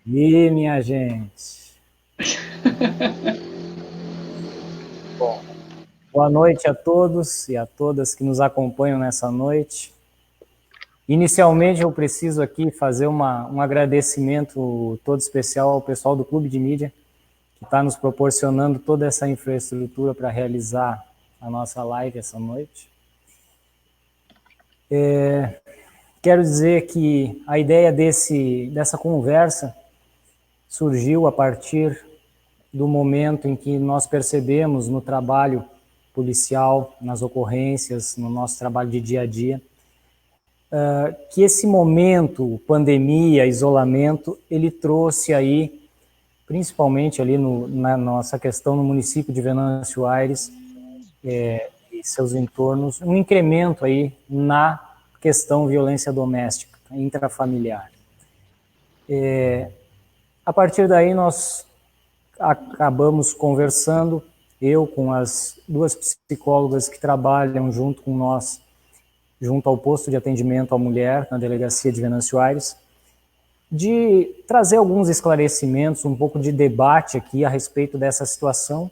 E minha gente. Bom, boa noite a todos e a todas que nos acompanham nessa noite. Inicialmente, eu preciso aqui fazer um agradecimento todo especial ao pessoal do Clube de Mídia, que está nos proporcionando toda essa infraestrutura para realizar a nossa live essa noite. Quero dizer que a ideia dessa conversa surgiu a partir do momento em que nós percebemos no trabalho policial, nas ocorrências, no nosso trabalho de dia a dia, que esse momento, pandemia, isolamento, ele trouxe aí, principalmente ali na nossa questão no município de Venâncio Aires e seus entornos, um incremento aí na questão violência doméstica, intrafamiliar. A partir daí nós acabamos conversando, eu com as duas psicólogas que trabalham junto com nós, junto ao posto de atendimento à mulher, na delegacia de Venâncio Aires, de trazer alguns esclarecimentos, um pouco de debate aqui a respeito dessa situação,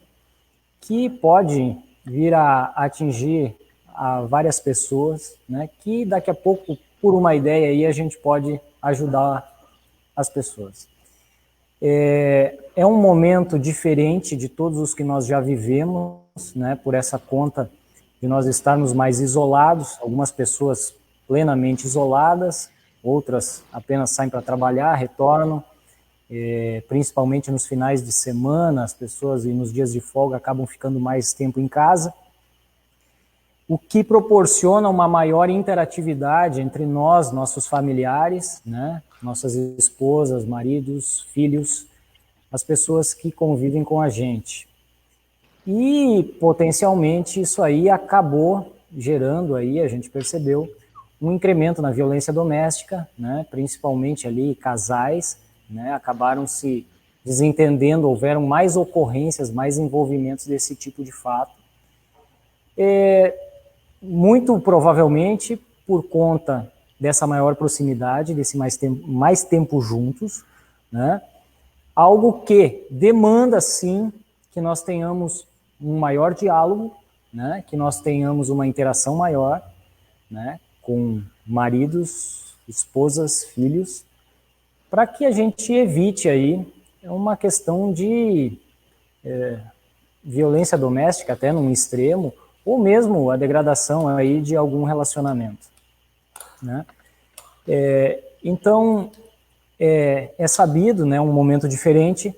que pode vir a atingir a várias pessoas, né, que daqui a pouco, por uma ideia aí, a gente pode ajudar as pessoas. É um momento diferente de todos os que nós já vivemos, né, por essa conta de nós estarmos mais isolados, algumas pessoas plenamente isoladas, outras apenas saem para trabalhar, retornam, principalmente nos finais de semana, as pessoas e nos dias de folga acabam ficando mais tempo em casa, o que proporciona uma maior interatividade entre nós, nossos familiares, né, nossas esposas, maridos, filhos, as pessoas que convivem com a gente. E, potencialmente, isso aí acabou gerando aí, a gente percebeu, um incremento na violência doméstica, né, principalmente ali casais, né, acabaram se desentendendo, houveram mais ocorrências, mais envolvimentos desse tipo de fato. Muito provavelmente por conta dessa maior proximidade, desse mais tempo juntos, né, algo que demanda, sim, que nós tenhamos um maior diálogo, né, que nós tenhamos uma interação maior, né, com maridos, esposas, filhos, para que a gente evite aí uma questão de violência doméstica, até num extremo, ou mesmo a degradação aí de algum relacionamento, né. Então, é sabido, né, um momento diferente.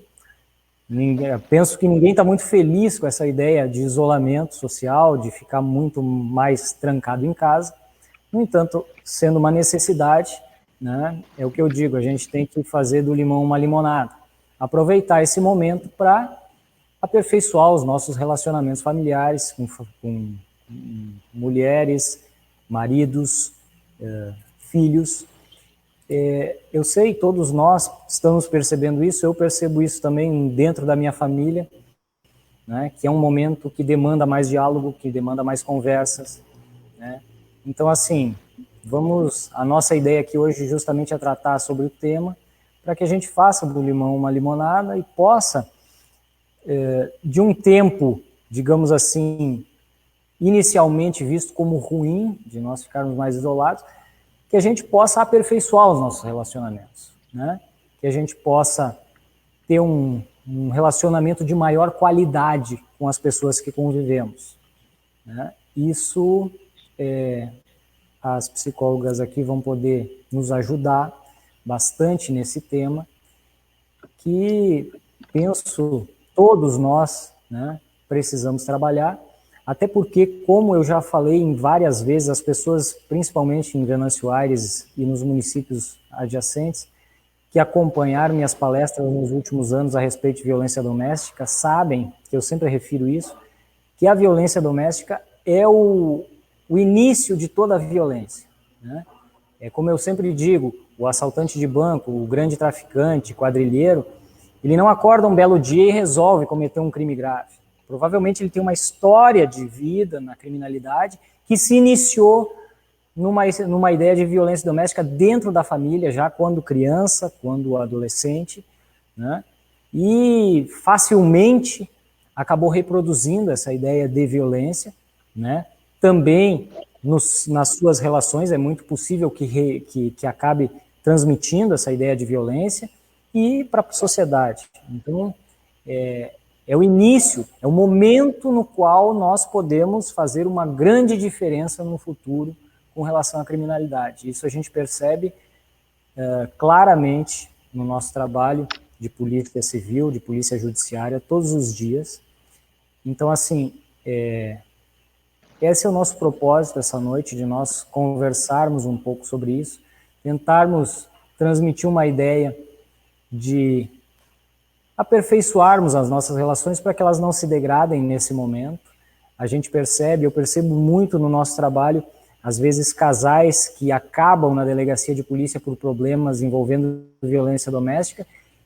Penso que ninguém está muito feliz com essa ideia de isolamento social, de ficar muito mais trancado em casa. No entanto, sendo uma necessidade, né, é o que eu digo, a gente tem que fazer do limão uma limonada. Aproveitar esse momento para aperfeiçoar os nossos relacionamentos familiares com mulheres, maridos, filhos. Eu sei, todos nós estamos percebendo isso, eu percebo isso também dentro da minha família, né, que é um momento que demanda mais diálogo, que demanda mais conversas, né. Então, assim, a nossa ideia aqui hoje justamente é tratar sobre o tema, para que a gente faça do limão uma limonada e possa, de um tempo, digamos assim, inicialmente visto como ruim, de nós ficarmos mais isolados, que a gente possa aperfeiçoar os nossos relacionamentos, né? Que a gente possa ter um relacionamento de maior qualidade com as pessoas que convivemos, né? Isso, as psicólogas aqui vão poder nos ajudar bastante nesse tema, que penso todos nós, né, precisamos trabalhar, até porque, como eu já falei em várias vezes, as pessoas, principalmente em Venâncio Aires e nos municípios adjacentes, que acompanharam minhas palestras nos últimos anos a respeito de violência doméstica, sabem, que eu sempre refiro isso, que a violência doméstica é o início de toda a violência, né? É como eu sempre digo, o assaltante de banco, o grande traficante, quadrilheiro, ele não acorda um belo dia e resolve cometer um crime grave. Provavelmente ele tem uma história de vida na criminalidade que se iniciou numa ideia de violência doméstica dentro da família, já quando criança, quando adolescente, né? E facilmente acabou reproduzindo essa ideia de violência, né? Também nas suas relações é muito possível que acabe transmitindo essa ideia de violência e para a sociedade. Então, é o início, é o momento no qual nós podemos fazer uma grande diferença no futuro com relação à criminalidade. Isso a gente percebe claramente no nosso trabalho de polícia civil, de polícia judiciária, todos os dias. Então, assim, esse é o nosso propósito essa noite, de nós conversarmos um pouco sobre isso, tentarmos transmitir uma ideia de aperfeiçoarmos as nossas relações para que elas não se degradem nesse momento. A gente percebe, eu percebo muito no nosso trabalho, às vezes casais que acabam na delegacia de polícia por problemas envolvendo violência doméstica,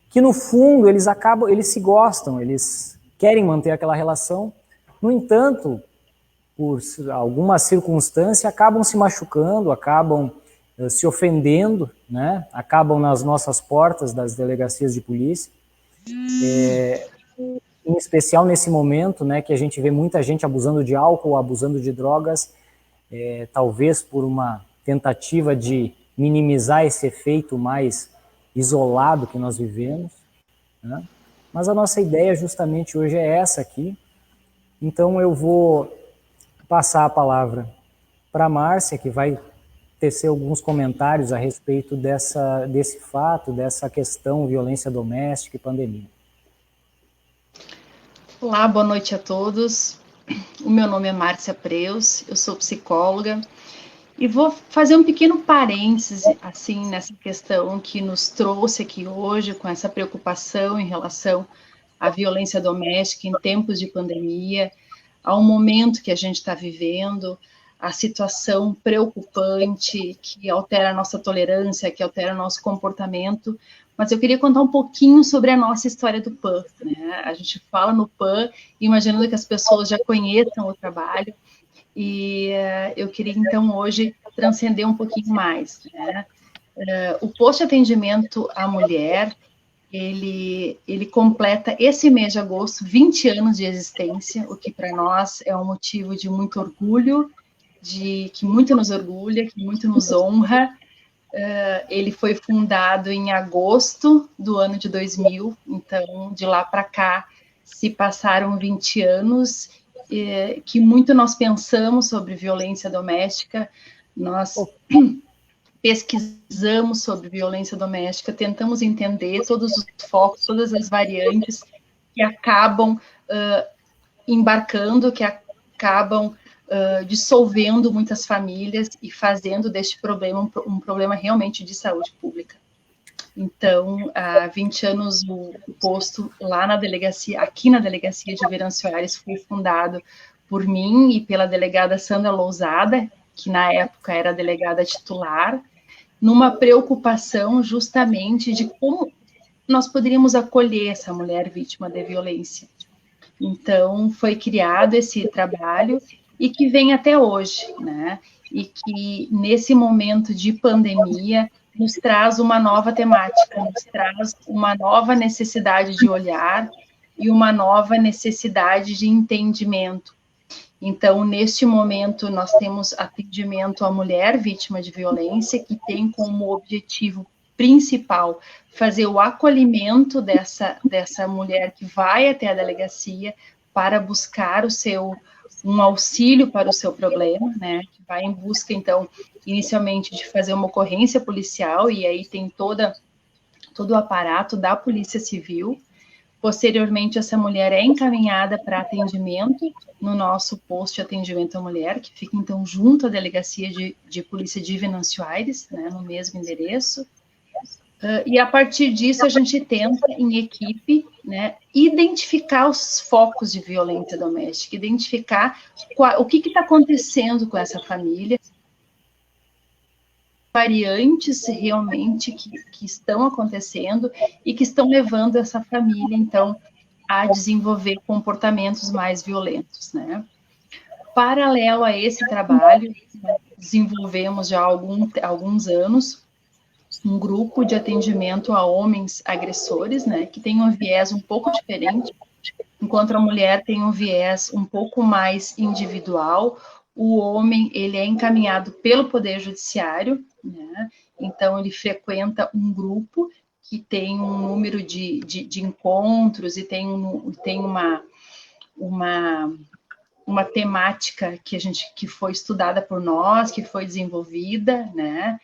que no fundo eles se gostam, eles querem manter aquela relação, no entanto, por alguma circunstância, acabam se machucando, acabam se ofendendo, né? Acabam nas nossas portas das delegacias de polícia. Em especial nesse momento, né, que a gente vê muita gente abusando de álcool, abusando de drogas, talvez por uma tentativa de minimizar esse efeito mais isolado que nós vivemos, né? Mas a nossa ideia justamente hoje é essa aqui. Então eu vou passar a palavra para a Márcia, que vai tecer alguns comentários a respeito desse fato, dessa questão violência doméstica e pandemia. Olá, boa noite a todos. O meu nome é Márcia Preus, eu sou psicóloga e vou fazer um pequeno parêntese assim nessa questão que nos trouxe aqui hoje com essa preocupação em relação à violência doméstica em tempos de pandemia, ao momento que a gente está vivendo, a situação preocupante que altera a nossa tolerância, que altera o nosso comportamento. Mas eu queria contar um pouquinho sobre a nossa história do PAN, né? A gente fala no PAN, imaginando que as pessoas já conheçam o trabalho, e eu queria, então, hoje, transcender um pouquinho mais, né? O posto de atendimento à mulher, ele completa, esse mês de agosto, 20 anos de existência, o que para nós é um motivo de muito orgulho, que muito nos orgulha, que muito nos honra. Ele foi fundado em agosto do ano de 2000, então de lá para cá se passaram 20 anos, que muito nós pensamos sobre violência doméstica, nós pesquisamos sobre violência doméstica, tentamos entender todos os focos, todas as variantes que acabam embarcando, que acabam dissolvendo muitas famílias e fazendo deste problema um problema realmente de saúde pública. Então, há 20 anos, o posto lá na delegacia, aqui na delegacia de Venâncio Aires, foi fundado por mim e pela delegada Sandra Lousada, que na época era a delegada titular, numa preocupação justamente de como nós poderíamos acolher essa mulher vítima de violência. Então, foi criado esse trabalho e que vem até hoje, né? E que, nesse momento de pandemia, nos traz uma nova temática, nos traz uma nova necessidade de olhar e uma nova necessidade de entendimento. Então, neste momento, nós temos atendimento à mulher vítima de violência, que tem como objetivo principal fazer o acolhimento dessa mulher que vai até a delegacia para buscar um auxílio para o seu problema, né, que vai em busca, então, inicialmente de fazer uma ocorrência policial, e aí tem todo o aparato da Polícia Civil. Posteriormente, essa mulher é encaminhada para atendimento no nosso posto de atendimento à mulher, que fica, então, junto à Delegacia de Polícia de Venâncio Aires, né, no mesmo endereço. E, a partir disso, a gente tenta, em equipe, né, identificar os focos de violência doméstica, identificar o que está acontecendo com essa família, variantes realmente que estão acontecendo e que estão levando essa família, então, a desenvolver comportamentos mais violentos, né? Paralelo a esse trabalho, né, desenvolvemos já há alguns anos um grupo de atendimento a homens agressores, né, que tem um viés um pouco diferente, enquanto a mulher tem um viés um pouco mais individual. O homem, ele é encaminhado pelo Poder Judiciário, né, então ele frequenta um grupo que tem um número de encontros e tem uma temática que foi estudada por nós, que foi desenvolvida, né,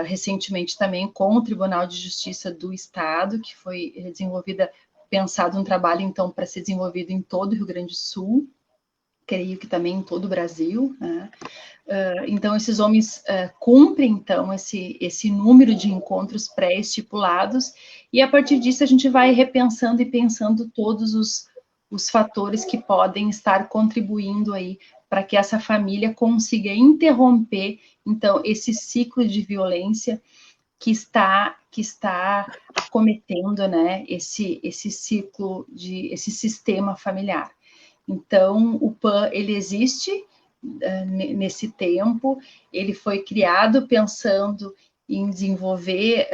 recentemente também com o Tribunal de Justiça do Estado, que foi desenvolvida, pensado um trabalho, então, para ser desenvolvido em todo o Rio Grande do Sul, creio que também em todo o Brasil, né? Então, esses homens cumprem, então, esse número de encontros pré-estipulados, e a partir disso a gente vai repensando e pensando todos os fatores que podem estar contribuindo aí para que essa família consiga interromper, então, esse ciclo de violência que está acometendo, né, esse ciclo esse sistema familiar. Então, o PAN, ele existe nesse tempo, ele foi criado pensando em desenvolver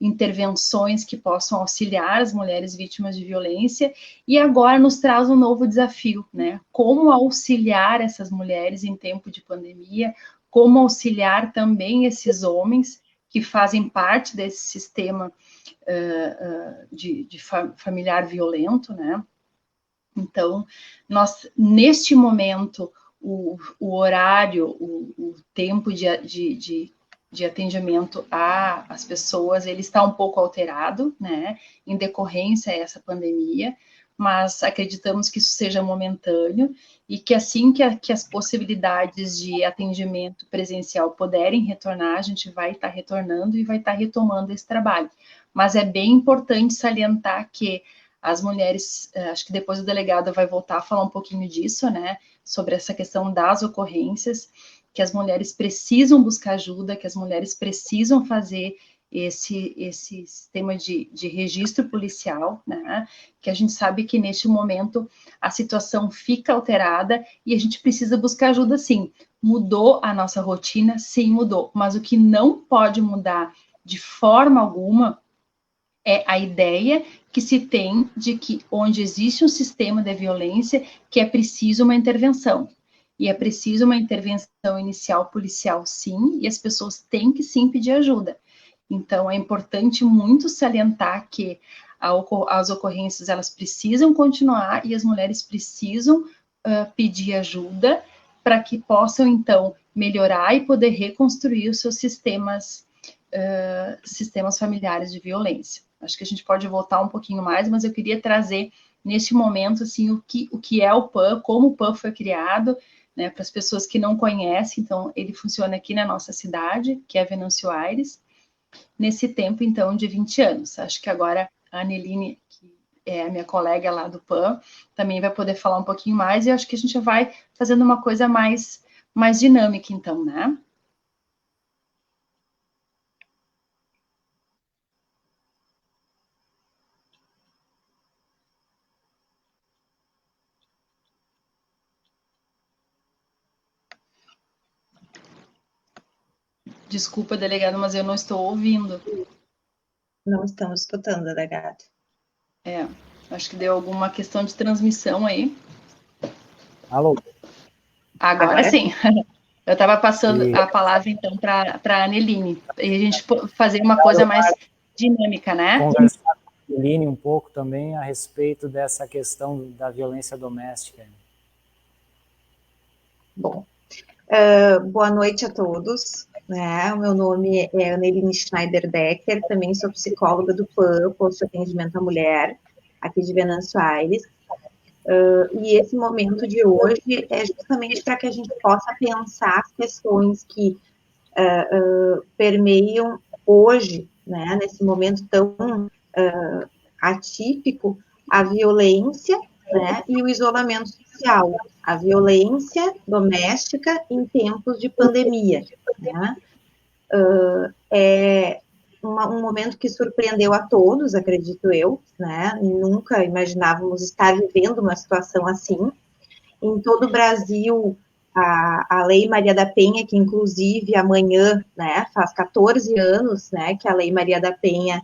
intervenções que possam auxiliar as mulheres vítimas de violência, e agora nos traz um novo desafio, né? Como auxiliar essas mulheres em tempo de pandemia, como auxiliar também esses homens que fazem parte desse sistema familiar violento, né? Então, nós, neste momento, o horário, o tempo de atendimento às pessoas, ele está um pouco alterado, né, em decorrência a essa pandemia, mas acreditamos que isso seja momentâneo e que assim que as possibilidades de atendimento presencial puderem retornar, a gente vai estar retornando e vai estar retomando esse trabalho. Mas é bem importante salientar que as mulheres, acho que depois o delegado vai voltar a falar um pouquinho disso, né, sobre essa questão das ocorrências, que as mulheres precisam buscar ajuda, que as mulheres precisam fazer esse sistema de registro policial, né, que a gente sabe que neste momento a situação fica alterada e a gente precisa buscar ajuda sim. Mudou a nossa rotina? Sim, mudou, mas o que não pode mudar de forma alguma é a ideia que se tem de que onde existe um sistema de violência, que é preciso uma intervenção. E é preciso uma intervenção inicial policial, sim, e as pessoas têm que sim pedir ajuda. Então, é importante muito salientar que as ocorrências, elas precisam continuar e as mulheres precisam pedir ajuda para que possam, então, melhorar e poder reconstruir os seus sistemas familiares de violência. Acho que a gente pode voltar um pouquinho mais, mas eu queria trazer, neste momento, assim, o que é o PAN, como o PAN foi criado, né, para as pessoas que não conhecem. Então, ele funciona aqui na nossa cidade, que é Venâncio Aires, nesse tempo, então, de 20 anos. Acho que agora a Aneline, que é a minha colega lá do PAN, também vai poder falar um pouquinho mais, e acho que a gente vai fazendo uma coisa mais dinâmica, então, né? Desculpa, delegado, mas eu não estou ouvindo. Não estamos escutando, delegado. Acho que deu alguma questão de transmissão aí. Alô? Agora sim. Eu estava passando a palavra, então, para a Aneline. E a gente fazer uma coisa mais dinâmica, né? Conversar com a Aneline um pouco também a respeito dessa questão da violência doméstica. Bom, boa noite a todos. Né? O meu nome é Aneline Schneider-Decker, também sou psicóloga do PAN, Posto de Atendimento à Mulher, aqui de Venâncio Aires. E esse momento de hoje é justamente para que a gente possa pensar as questões que permeiam hoje, né, nesse momento tão atípico, a violência, né, e o isolamento social, a violência doméstica em tempos de pandemia, né? É um momento que surpreendeu a todos, acredito eu, né? Nunca imaginávamos estar vivendo uma situação assim, em todo o Brasil, a Lei Maria da Penha, que inclusive amanhã, né, faz 14 anos, né, que a Lei Maria da Penha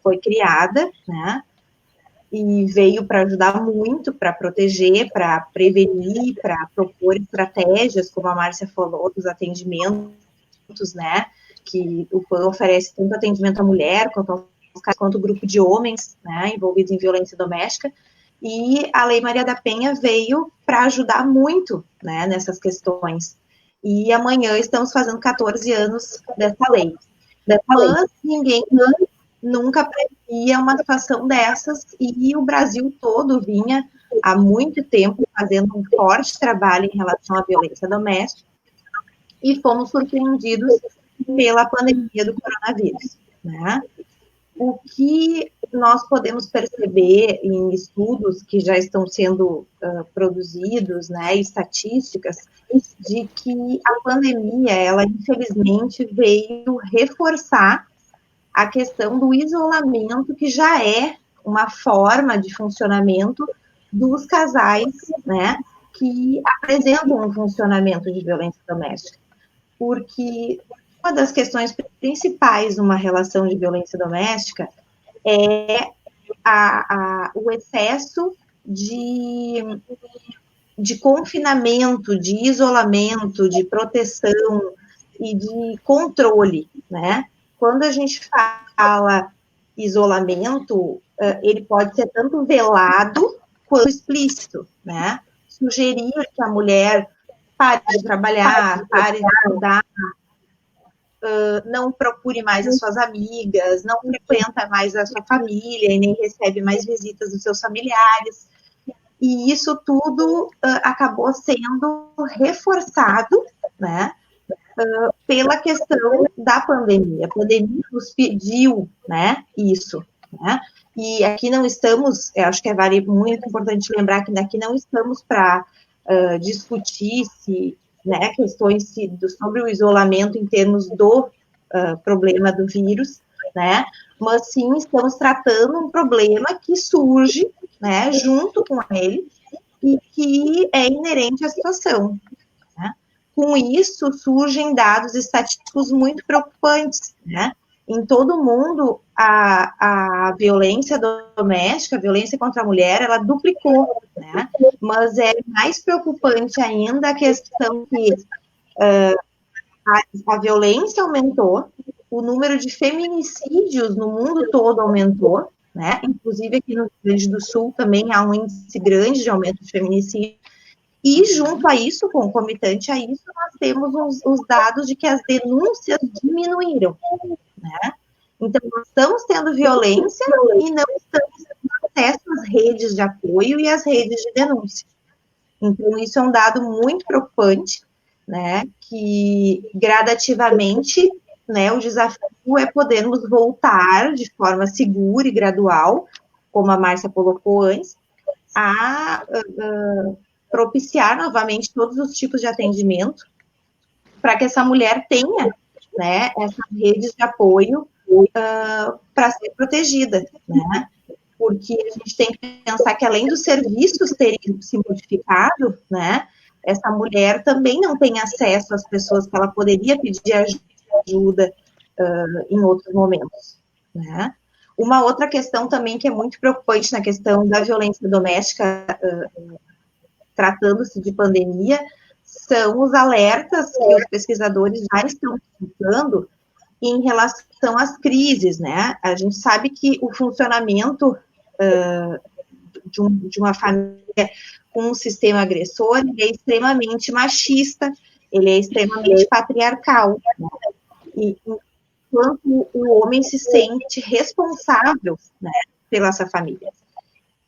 foi criada, né, e veio para ajudar muito, para proteger, para prevenir, para propor estratégias, como a Márcia falou, dos atendimentos, né, que o PAN oferece tanto atendimento à mulher, quanto grupo de homens, né, envolvidos em violência doméstica, e a Lei Maria da Penha veio para ajudar muito, né, nessas questões. E amanhã estamos fazendo 14 anos dessa lei. Mas ninguém nunca previa uma situação dessas, e o Brasil todo vinha há muito tempo fazendo um forte trabalho em relação à violência doméstica, e fomos surpreendidos pela pandemia do coronavírus, né? O que nós podemos perceber em estudos que já estão sendo produzidos, né, estatísticas, de que a pandemia, ela infelizmente veio reforçar a questão do isolamento, que já é uma forma de funcionamento dos casais, né, que apresentam um funcionamento de violência doméstica. Porque uma das questões principais numa relação de violência doméstica é o excesso de confinamento, de isolamento, de proteção e de controle, né? Quando a gente fala isolamento, ele pode ser tanto velado quanto explícito, né? Sugerir que a mulher pare de trabalhar, pare de estudar, não procure mais as suas amigas, não frequenta mais a sua família e nem recebe mais visitas dos seus familiares. E isso tudo acabou sendo reforçado, né, pela questão da pandemia. A pandemia nos pediu, né, isso, né? E aqui não estamos, eu acho que é muito importante lembrar que aqui não estamos para discutir né, questões sobre o isolamento em termos do problema do vírus, né, mas sim estamos tratando um problema que surge, né, junto com ele, e que é inerente à situação, né. Com isso, surgem dados estatísticos muito preocupantes, né. Em todo o mundo, a violência doméstica, a violência contra a mulher, ela duplicou, né? Mas é mais preocupante ainda a questão que a violência aumentou, o número de feminicídios no mundo todo aumentou, né? Inclusive aqui no Rio Grande do Sul também há um índice grande de aumento de feminicídio. E junto a isso, concomitante a isso, nós temos os dados de que as denúncias diminuíram, né? Então, nós estamos tendo violência e não estamos tendo acesso às redes de apoio e às redes de denúncia. Então, isso é um dado muito preocupante, né, que gradativamente, né, o desafio é podermos voltar de forma segura e gradual, como a Márcia colocou antes, a propiciar novamente todos os tipos de atendimento para que essa mulher tenha, né, essas redes de apoio para ser protegida, né? Porque a gente tem que pensar que além dos serviços terem se modificado, né, essa mulher também não tem acesso às pessoas que ela poderia pedir ajuda em outros momentos, né? Uma outra questão também que é muito preocupante na questão da violência doméstica, tratando-se de pandemia, são os alertas que os pesquisadores já estão dando em relação às crises, né? A gente sabe que o funcionamento de uma família com um sistema agressor é extremamente machista, ele é extremamente patriarcal, né? E enquanto o homem se sente responsável, né, pela sua família.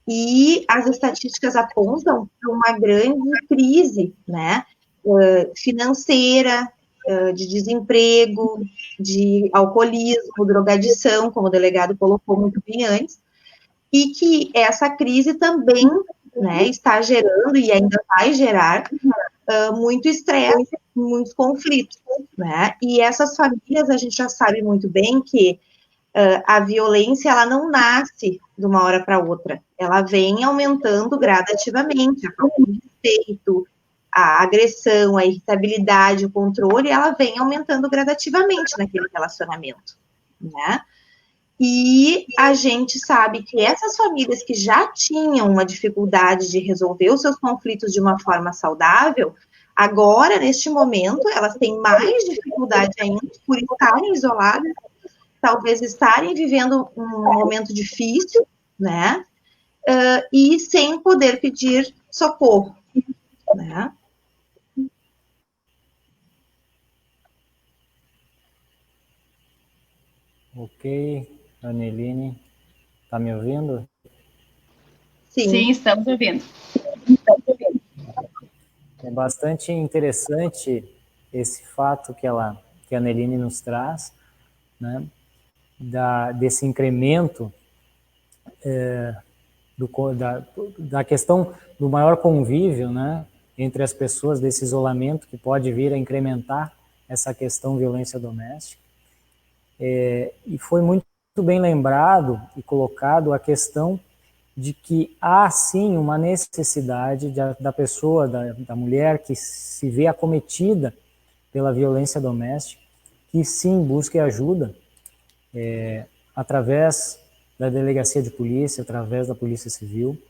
E as estatísticas apontam para uma grande crise, né, financeira, de desemprego, de alcoolismo, drogadição, como o delegado colocou muito bem antes, e que essa crise também, né, está gerando e ainda vai gerar muito estresse, muitos conflitos, né, e essas famílias, a gente já sabe muito bem que a violência, ela não nasce de uma hora para outra, ela vem aumentando gradativamente, a procura de desrespeito, a agressão, a irritabilidade, o controle, ela vem aumentando gradativamente naquele relacionamento, né? E a gente sabe que essas famílias que já tinham uma dificuldade de resolver os seus conflitos de uma forma saudável, agora, neste momento, elas têm mais dificuldade ainda por estarem isoladas, talvez estarem vivendo um momento difícil, né? E sem poder pedir socorro, né? Ok, Aneline, tá me ouvindo? Sim, estamos ouvindo. É bastante interessante esse fato que a Aneline nos traz, né, desse incremento da questão do maior convívio, né, entre as pessoas, desse isolamento que pode vir a incrementar essa questão violência doméstica. E foi muito bem lembrado e colocado a questão de que há sim uma necessidade da pessoa, da mulher que se vê acometida pela violência doméstica, que sim busque ajuda através da delegacia de polícia, através da Polícia Civil.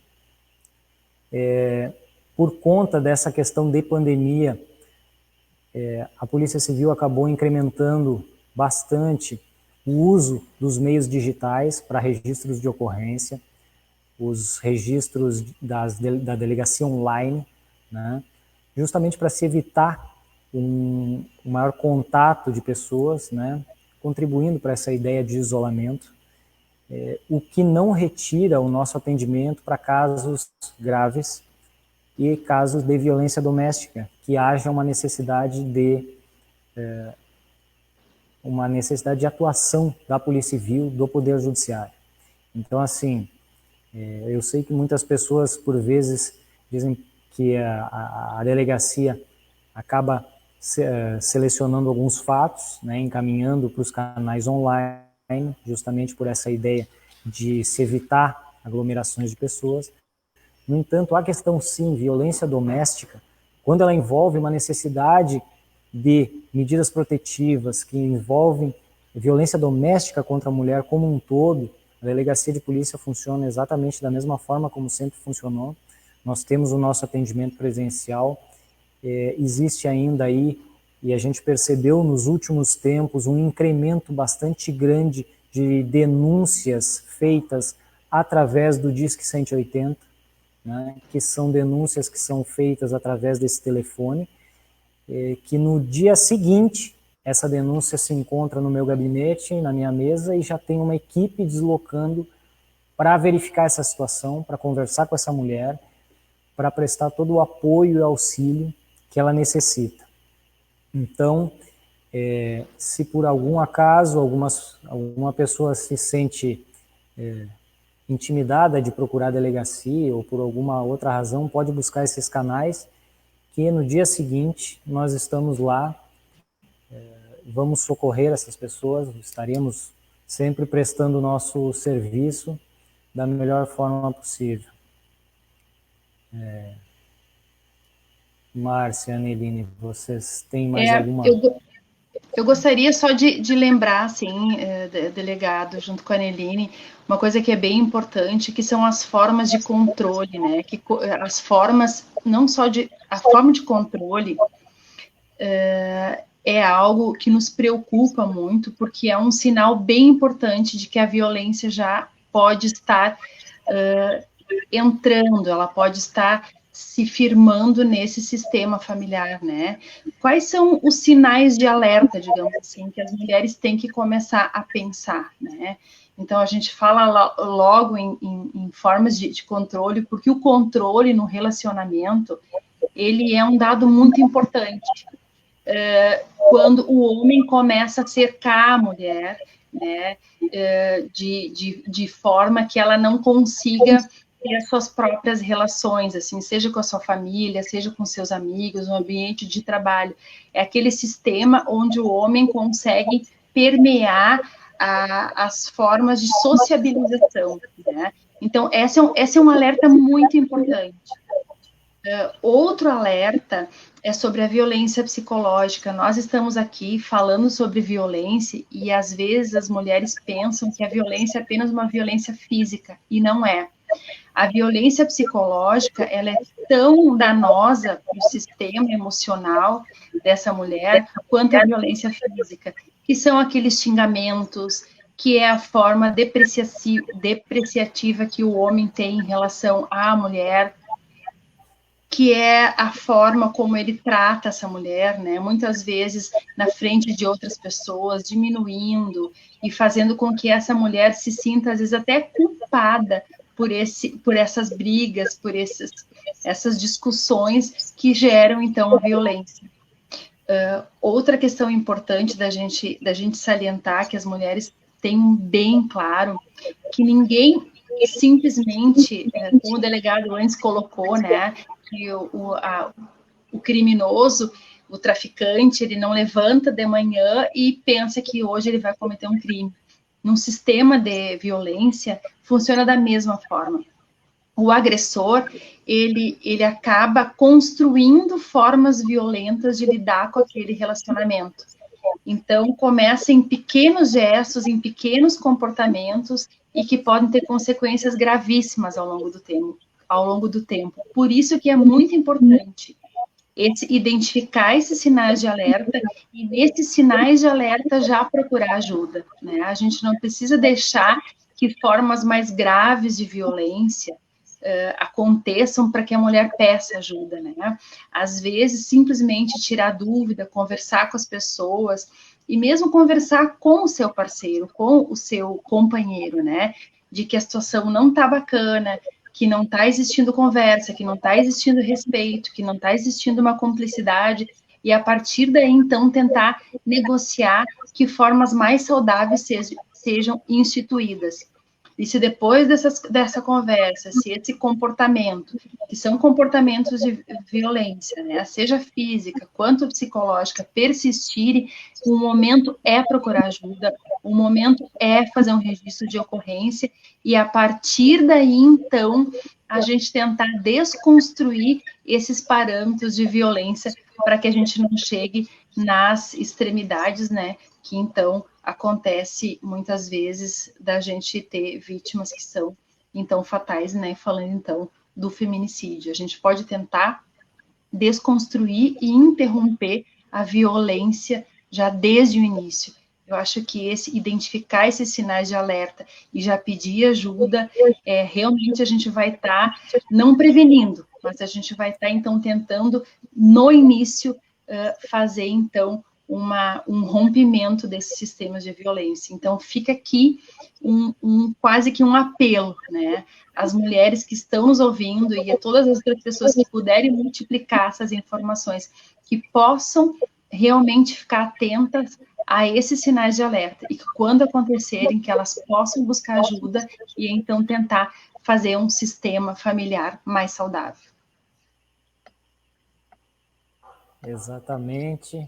Por conta dessa questão de pandemia, a Polícia Civil acabou incrementando bastante o uso dos meios digitais para registros de ocorrência, os registros da delegacia online, né, justamente para se evitar um maior contato de pessoas, né, contribuindo para essa ideia de isolamento, o que não retira o nosso atendimento para casos graves e casos de violência doméstica, que haja uma necessidade de atuação da Polícia Civil, do Poder Judiciário. Então, assim, eu sei que muitas pessoas, por vezes, dizem que a delegacia acaba selecionando alguns fatos, né, encaminhando para os canais online, justamente por essa ideia de se evitar aglomerações de pessoas. No entanto, a questão, sim, violência doméstica, quando ela envolve uma necessidade de medidas protetivas, que envolvem violência doméstica contra a mulher como um todo, a delegacia de polícia funciona exatamente da mesma forma como sempre funcionou. Nós temos o nosso atendimento presencial. Existe ainda aí, e a gente percebeu nos últimos tempos, um incremento bastante grande de denúncias feitas através do Disque 180, né, que são denúncias que são feitas através desse telefone, que no dia seguinte essa denúncia se encontra no meu gabinete, na minha mesa, e já tem uma equipe deslocando para verificar essa situação, para conversar com essa mulher, para prestar todo o apoio e auxílio que ela necessita. Então, se por algum acaso alguma pessoa se sente intimidada de procurar a delegacia ou por alguma outra razão, pode buscar esses canais, que no dia seguinte nós estamos lá, vamos socorrer essas pessoas, estaremos sempre prestando o nosso serviço da melhor forma possível. Márcia, Aneline, vocês têm mais alguma... Eu gostaria só de lembrar, assim, delegado, junto com a Aneline, uma coisa que é bem importante, que são as formas de controle, né? Que as formas, não só a forma de controle é algo que nos preocupa muito, porque é um sinal bem importante de que a violência já pode estar entrando, ela pode estar se firmando nesse sistema familiar, né? Quais são os sinais de alerta, digamos assim, que as mulheres têm que começar a pensar, né? Então, a gente fala logo em formas de controle, porque o controle no relacionamento, ele é um dado muito importante. Quando o homem começa a cercar a mulher, né, de forma que ela não consiga ter as suas próprias relações, assim, seja com a sua família, seja com seus amigos, no ambiente de trabalho. É aquele sistema onde o homem consegue permear as formas de sociabilização, né? Então, esse é um alerta muito importante. Outro alerta é sobre a violência psicológica. Nós estamos aqui falando sobre violência e às vezes as mulheres pensam que a violência é apenas uma violência física e não é. A violência psicológica, ela é tão danosa para o sistema emocional dessa mulher quanto a violência física, que são aqueles xingamentos, que é a forma depreciativa que o homem tem em relação à mulher, que é a forma como ele trata essa mulher, né? Muitas vezes na frente de outras pessoas, diminuindo e fazendo com que essa mulher se sinta, às vezes, até culpada por essas brigas, por essas discussões que geram, então, a violência. Outra questão importante da gente salientar, que as mulheres tenham bem claro, que ninguém simplesmente, como o delegado antes colocou, né, que o criminoso, o traficante, ele não levanta de manhã e pensa que hoje ele vai cometer um crime. Num sistema de violência, funciona da mesma forma. O agressor, ele acaba construindo formas violentas de lidar com aquele relacionamento. Então, começa em pequenos gestos, em pequenos comportamentos, e que podem ter consequências gravíssimas ao longo do tempo. Por isso que é muito importante identificar esses sinais de alerta e, nesses sinais de alerta, já procurar ajuda, né? A gente não precisa deixar que formas mais graves de violência aconteçam para que a mulher peça ajuda, né? Às vezes, simplesmente tirar dúvida, conversar com as pessoas, e mesmo conversar com o seu parceiro, com o seu companheiro, né? De que a situação não está bacana, que não está existindo conversa, que não está existindo respeito, que não está existindo uma cumplicidade, e a partir daí, então, tentar negociar que formas mais saudáveis sejam instituídas. E se depois dessa conversa, se esse comportamento, que são comportamentos de violência, né, seja física quanto psicológica, persistirem, o momento é procurar ajuda, o momento é fazer um registro de ocorrência, e a partir daí, então, a gente tentar desconstruir esses parâmetros de violência para que a gente não chegue nas extremidades, né, que então acontece muitas vezes da gente ter vítimas que são então fatais, né? Falando então do feminicídio, a gente pode tentar desconstruir e interromper a violência já desde o início. Eu acho que identificar esses sinais de alerta e já pedir ajuda, realmente a gente vai estar não prevenindo, mas a gente vai estar então tentando no início fazer então um rompimento desses sistemas de violência. Então, fica aqui quase que um apelo, né? As mulheres que estão nos ouvindo e a todas as outras pessoas que puderem multiplicar essas informações, que possam realmente ficar atentas a esses sinais de alerta e que, quando acontecerem, que elas possam buscar ajuda e, então, tentar fazer um sistema familiar mais saudável. Exatamente.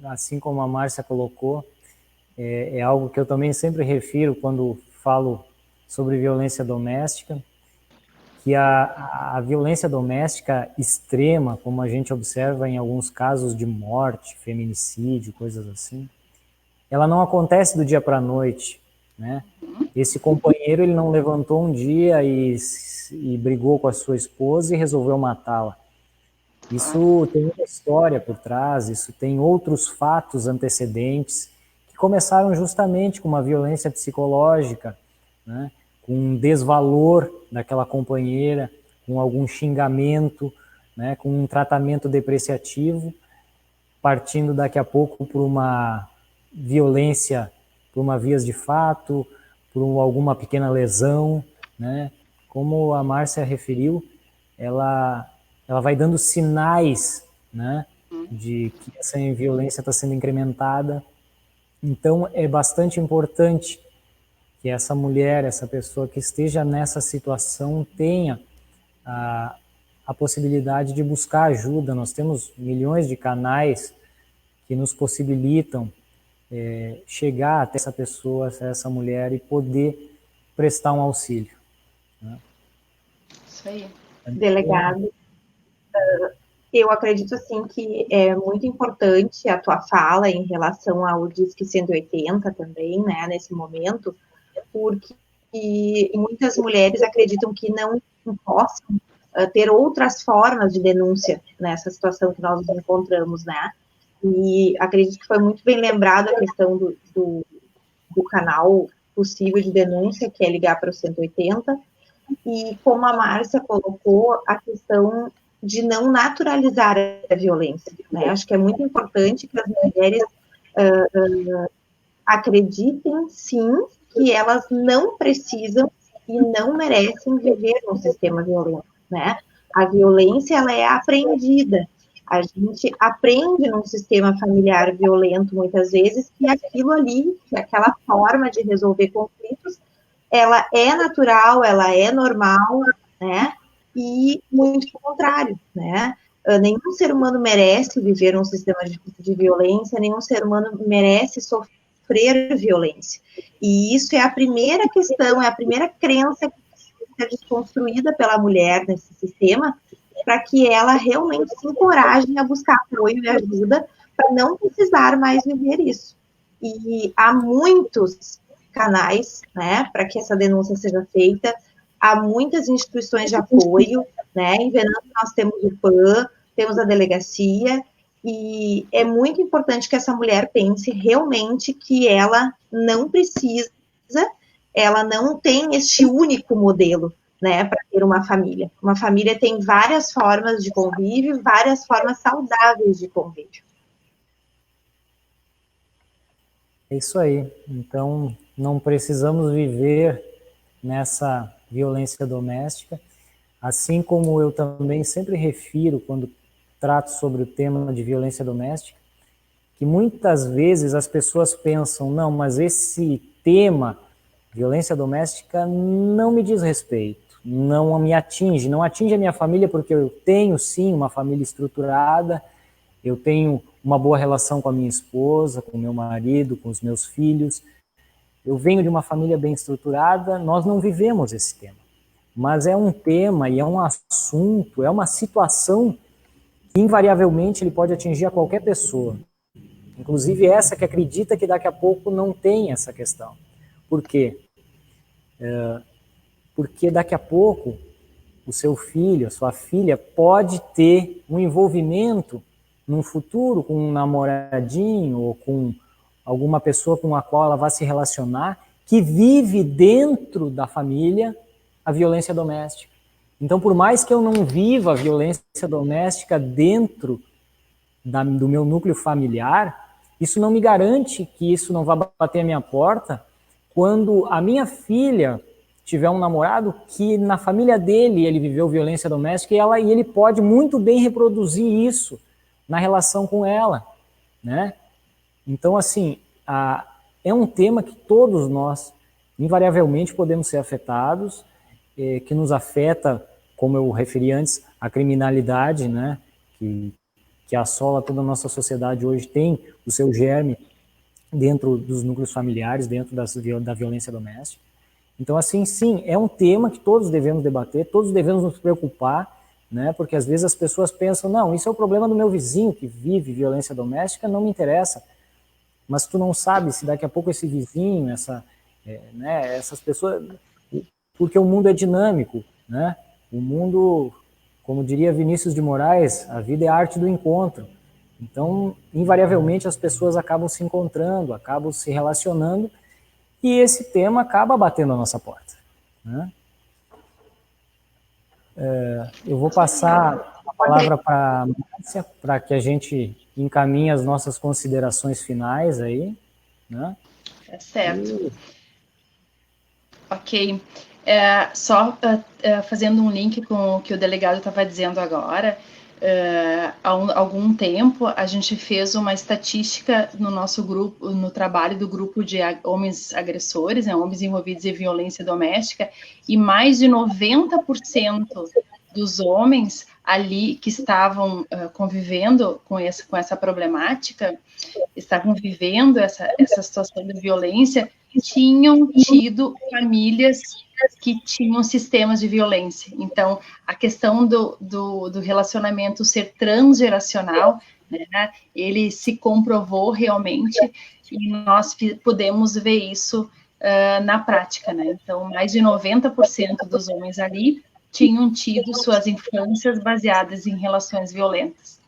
Assim como a Márcia colocou, é algo que eu também sempre refiro quando falo sobre violência doméstica, que a violência doméstica extrema, como a gente observa em alguns casos de morte, feminicídio, coisas assim, ela não acontece do dia para a noite, né? Esse companheiro, ele não levantou um dia e brigou com a sua esposa e resolveu matá-la. Isso tem uma história por trás, isso tem outros fatos antecedentes que começaram justamente com uma violência psicológica, né? Com um desvalor daquela companheira, com algum xingamento, né? Com um tratamento depreciativo, partindo daqui a pouco por uma violência, por uma vias de fato, por alguma pequena lesão, né? Como a Márcia referiu, ela vai dando sinais, né, de que essa violência está sendo incrementada. Então, é bastante importante que essa mulher, essa pessoa que esteja nessa situação, tenha a possibilidade de buscar ajuda. Nós temos milhões de canais que nos possibilitam chegar até essa pessoa, essa mulher, e poder prestar um auxílio, né? Isso aí. Delegado, eu acredito, assim, que é muito importante a tua fala em relação ao Disque 180 também, né, nesse momento, porque muitas mulheres acreditam que não possam ter outras formas de denúncia nessa situação que nós nos encontramos, né, e acredito que foi muito bem lembrado a questão do canal possível de denúncia, que é ligar para o 180, e como a Márcia colocou, a questão de não naturalizar a violência, né? Acho que é muito importante que as mulheres acreditem, sim, que elas não precisam e não merecem viver num sistema violento, né? A violência, ela é aprendida. A gente aprende num sistema familiar violento, muitas vezes, que aquilo ali, que aquela forma de resolver conflitos, ela é natural, ela é normal, né? E muito pelo contrário, né? Nenhum ser humano merece viver um sistema de violência, nenhum ser humano merece sofrer violência. E isso é a primeira questão, é a primeira crença que precisa ser desconstruída pela mulher nesse sistema, para que ela realmente se encoraje a buscar apoio e ajuda para não precisar mais viver isso. E há muitos canais, né, para que essa denúncia seja feita. Há muitas instituições de apoio, né, em Venâncio nós temos o PAN, temos a delegacia, e é muito importante que essa mulher pense realmente que ela não precisa, ela não tem este único modelo, né, para ter uma família. Uma família tem várias formas de convívio, várias formas saudáveis de convívio. É isso aí. Então, não precisamos viver nessa violência doméstica, assim como eu também sempre refiro, quando trato sobre o tema de violência doméstica, que muitas vezes as pessoas pensam, não, mas esse tema, violência doméstica, não me diz respeito, não me atinge, não atinge a minha família, porque eu tenho, sim, uma família estruturada, eu tenho uma boa relação com a minha esposa, com o meu marido, com os meus filhos, eu venho de uma família bem estruturada, nós não vivemos esse tema. Mas é um tema e é um assunto, é uma situação que invariavelmente ele pode atingir a qualquer pessoa. Inclusive essa que acredita que daqui a pouco não tem essa questão. Por quê? Porque daqui a pouco o seu filho, a sua filha pode ter um envolvimento num futuro com um namoradinho ou com alguma pessoa com a qual ela vai se relacionar que vive dentro da família a violência doméstica. Então, por mais que eu não viva a violência doméstica dentro do meu núcleo familiar, isso não me garante que isso não vá bater a minha porta quando a minha filha tiver um namorado que na família dele ele viveu violência doméstica e ele pode muito bem reproduzir isso na relação com ela, né? Então, assim, é um tema que todos nós, invariavelmente, podemos ser afetados, que nos afeta, como eu referi antes, a criminalidade, né, que assola toda a nossa sociedade hoje, tem o seu germe dentro dos núcleos familiares, dentro da violência doméstica. Então, assim, sim, é um tema que todos devemos debater, todos devemos nos preocupar, né, porque às vezes as pessoas pensam, não, isso é o problema do meu vizinho que vive violência doméstica, não me interessa. Mas tu não sabe se daqui a pouco esse vizinho, essas pessoas... Porque o mundo é dinâmico, né? O mundo, como diria Vinícius de Moraes, a vida é a arte do encontro. Então, invariavelmente, as pessoas acabam se encontrando, acabam se relacionando, e esse tema acaba batendo a nossa porta, né? Eu vou passar a palavra para a Márcia, para que a gente encaminhe as nossas considerações finais aí, né? É certo. Ok. Fazendo um link com o que o delegado estava dizendo agora, há algum tempo a gente fez uma estatística no nosso grupo, no trabalho do grupo de homens agressores, né, homens envolvidos em violência doméstica, e mais de 90% dos homens ali que estavam convivendo com essa problemática, estavam vivendo essa situação de violência, tinham tido famílias que tinham sistemas de violência. Então, a questão do relacionamento ser transgeracional, né, ele se comprovou realmente, e nós podemos ver isso na prática, né? Então, mais de 90% dos homens ali tinham tido suas infâncias baseadas em relações violentas.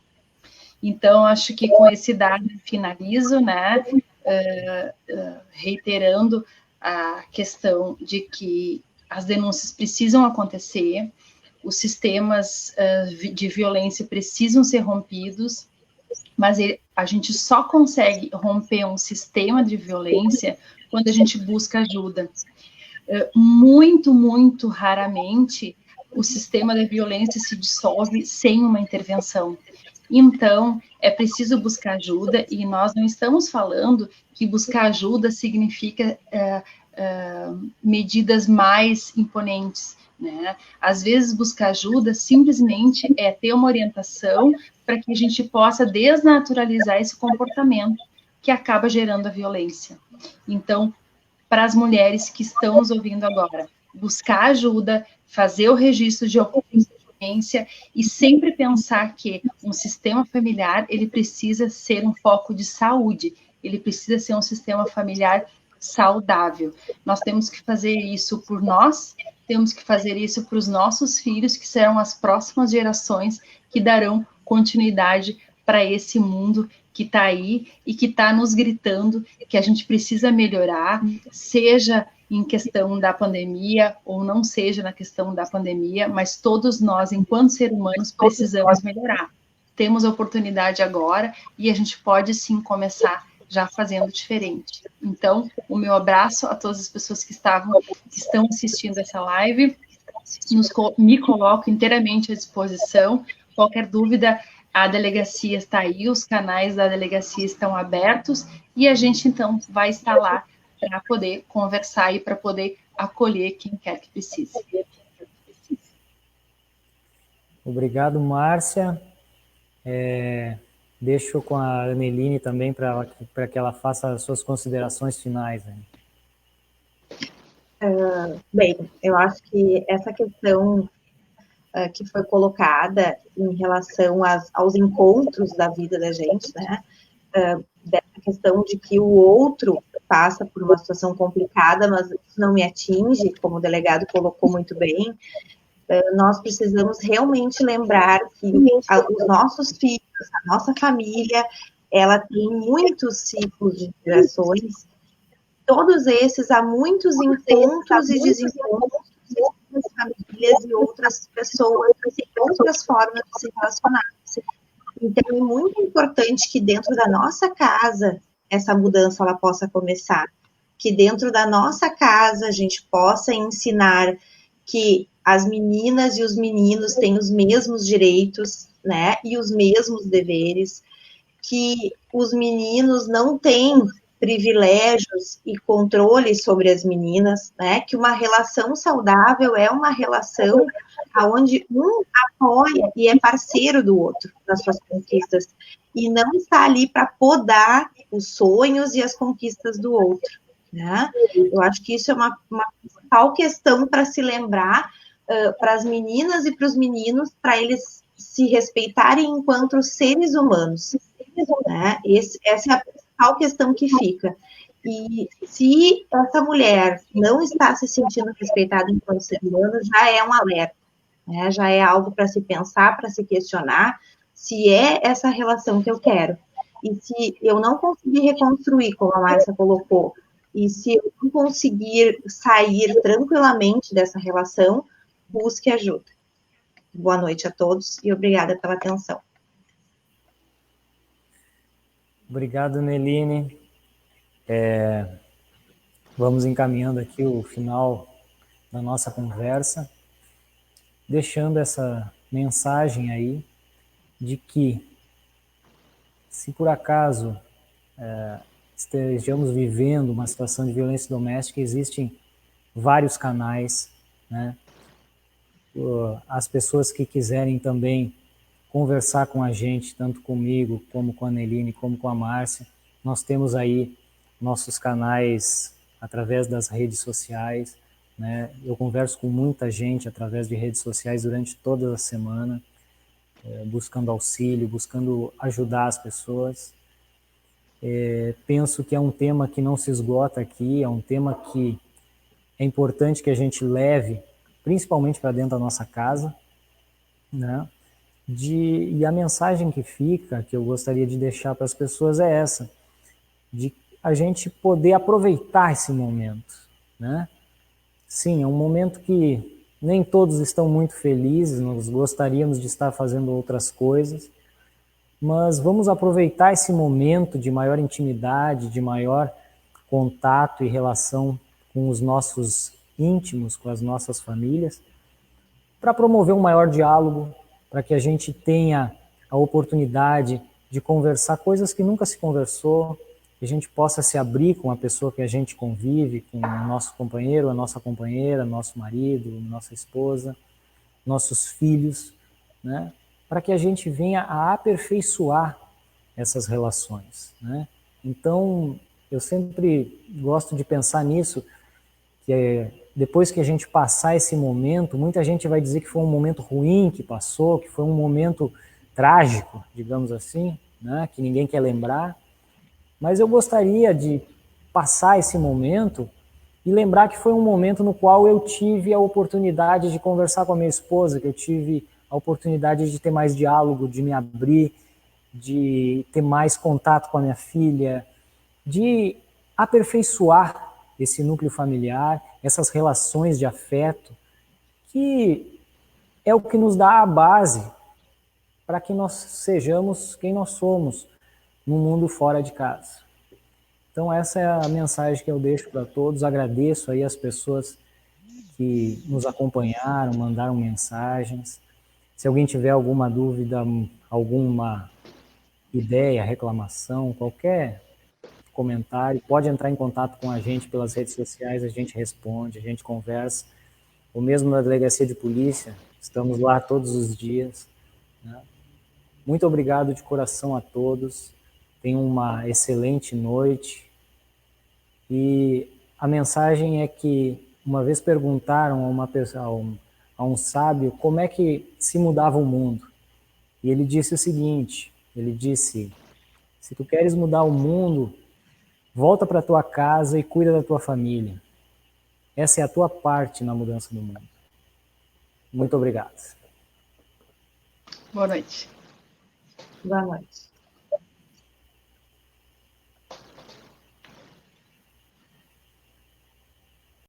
Então, acho que com esse dado finalizo, né, reiterando a questão de que as denúncias precisam acontecer, os sistemas de violência precisam ser rompidos, mas a gente só consegue romper um sistema de violência quando a gente busca ajuda. Muito, muito raramente o sistema da violência se dissolve sem uma intervenção. Então, é preciso buscar ajuda, e nós não estamos falando que buscar ajuda significa medidas mais imponentes, né? Às vezes, buscar ajuda simplesmente é ter uma orientação para que a gente possa desnaturalizar esse comportamento que acaba gerando a violência. Então, para as mulheres que estão nos ouvindo agora, buscar ajuda, fazer o registro de ocorrência e sempre pensar que um sistema familiar, ele precisa ser um foco de saúde, ele precisa ser um sistema familiar saudável. Nós temos que fazer isso por nós, temos que fazer isso para os nossos filhos, que serão as próximas gerações que darão continuidade para esse mundo que está aí e que está nos gritando que a gente precisa melhorar, seja em questão da pandemia ou não seja na questão da pandemia, mas todos nós, enquanto seres humanos, precisamos melhorar. Temos a oportunidade agora e a gente pode sim começar já fazendo diferente. Então, o meu abraço a todas as pessoas que estão assistindo essa live, me coloco inteiramente à disposição. Qualquer dúvida, a delegacia está aí, os canais da delegacia estão abertos e a gente, então, vai estar lá para poder conversar e para poder acolher quem quer que precise. Obrigado, Márcia. Deixo com a Aneline também para que ela faça as suas considerações finais. Né? Bem, eu acho que essa questão que foi colocada em relação aos encontros da vida da gente, né? Dessa questão de que o outro passa por uma situação complicada, mas isso não me atinge, como o delegado colocou muito bem. Nós precisamos realmente lembrar que os nossos filhos, a nossa família, ela tem muitos ciclos de gerações. Todos esses, há muitos encontros e desencontros de outras famílias e outras pessoas, e outras formas de se relacionar. Então, é muito importante que dentro da nossa casa, essa mudança ela possa começar. Que dentro da nossa casa, a gente possa ensinar que as meninas e os meninos têm os mesmos direitos, né, e os mesmos deveres, que os meninos não têm privilégios e controle sobre as meninas, né, que uma relação saudável é uma relação onde um apoia e é parceiro do outro nas suas conquistas, e não está ali para podar os sonhos e as conquistas do outro, né? Eu acho que isso é uma principal questão para se lembrar para as meninas e para os meninos, para eles se respeitarem enquanto seres humanos, né? Essa é a principal questão que fica. E se essa mulher não está se sentindo respeitada enquanto ser humano, já é um alerta, né? Já é algo para se pensar, para se questionar, se é essa relação que eu quero. E se eu não conseguir reconstruir, como a Márcia colocou, e se eu não conseguir sair tranquilamente dessa relação, busque ajuda. Boa noite a todos e obrigada pela atenção. Obrigado, Neline. Vamos encaminhando aqui o final da nossa conversa, deixando essa mensagem aí de que, se por acaso estejamos vivendo uma situação de violência doméstica, existem vários canais, né? As pessoas que quiserem também conversar com a gente, tanto comigo, como com a Neline, como com a Márcia, nós temos aí nossos canais através das redes sociais, né? Eu converso com muita gente através de redes sociais durante toda a semana, buscando auxílio, buscando ajudar as pessoas. Penso que é um tema que não se esgota aqui, é um tema que é importante que a gente leve, principalmente para dentro da nossa casa, né? E a mensagem que fica, que eu gostaria de deixar para as pessoas é essa, de a gente poder aproveitar esse momento, né? Sim, é um momento que nem todos estão muito felizes, nós gostaríamos de estar fazendo outras coisas, mas vamos aproveitar esse momento de maior intimidade, de maior contato e relação com os nossos íntimos, com as nossas famílias, para promover um maior diálogo, para que a gente tenha a oportunidade de conversar coisas que nunca se conversou, que a gente possa se abrir com a pessoa que a gente convive, com o nosso companheiro, a nossa companheira, nosso marido, nossa esposa, nossos filhos, né? Para que a gente venha a aperfeiçoar essas relações, né? Então, eu sempre gosto de pensar nisso, que depois que a gente passar esse momento, muita gente vai dizer que foi um momento ruim que passou, que foi um momento trágico, digamos assim, né? Que ninguém quer lembrar, mas eu gostaria de passar esse momento e lembrar que foi um momento no qual eu tive a oportunidade de conversar com a minha esposa, que eu tive a oportunidade de ter mais diálogo, de me abrir, de ter mais contato com a minha filha, de aperfeiçoar esse núcleo familiar, essas relações de afeto, que é o que nos dá a base para que nós sejamos quem nós somos no mundo fora de casa. Então essa é a mensagem que eu deixo para todos. Agradeço aí as pessoas que nos acompanharam, mandaram mensagens. Se alguém tiver alguma dúvida, alguma ideia, reclamação, qualquer comentário, pode entrar em contato com a gente pelas redes sociais, a gente responde, a gente conversa. Ou mesmo na delegacia de polícia, estamos lá todos os dias, né? Muito obrigado de coração a todos. Tenham uma excelente noite. E a mensagem é que uma vez perguntaram a uma pessoa, a um sábio, como é que se mudava o mundo. E ele disse o seguinte, ele disse: se tu queres mudar o mundo, volta para tua casa e cuida da tua família. Essa é a tua parte na mudança do mundo. Muito obrigado. Boa noite. Boa noite.